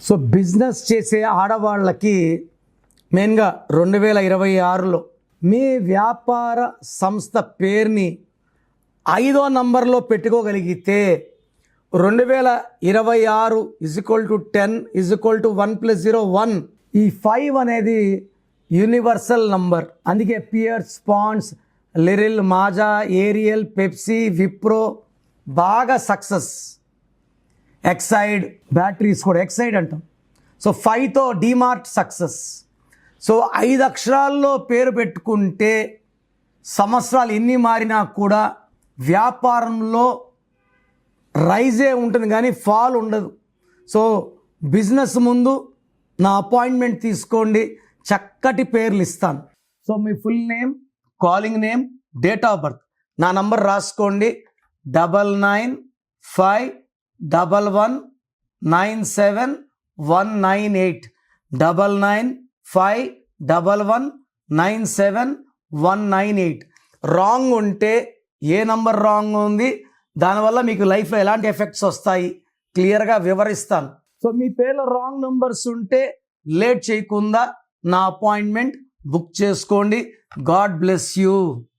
So business చేసే ఆడవాళ్ళకి మెయిన్గా 2026లో మీ వ్యాపార సంస్థ పేరుని 5వ నంబర్లో పెట్టుకోగలిగితే 2026 = 10 = 1 + 0 1. ఈ 5 అనేది యూనివర్సల్ నంబర్. అందుకే Pears, Ponds, Liril, Maaza, Ariel, Pepsi, Wipro బాగా సక్సెస్. ఎక్సైడ్ బ్యాటరీస్ కూడా ఎక్సైడ్ అంటాం. సో 5తో డిమార్ట్ సక్సెస్. సో 5 అక్షరాల్లో పేరు పెట్టుకుంటే సంవత్సరాలు ఎన్ని మారినా కూడా వ్యాపారంలో రైజే ఉంటుంది కానీ ఫాల్ ఉండదు. సో బిజినెస్ ముందు నా అపాయింట్మెంట్ తీసుకోండి, చక్కటి పేర్లు ఇస్తాను. So me full name, calling name, date of birth, నా నంబర్ రాసుకోండి 9951197198 9951197198. రాంగ్ ఉంటే ఏ నంబర్ రాంగ్ ఉంది, దానివల్ల మీకు లైఫ్లో ఎలాంటి ఎఫెక్ట్స్ వస్తాయి క్లియర్గా వివరిస్తాను. సో మీ పేర్లో రాంగ్ నంబర్స్ ఉంటే లేట్ చేయకుండా నా అపాయింట్మెంట్ బుక్ చేసుకోండి. God bless you.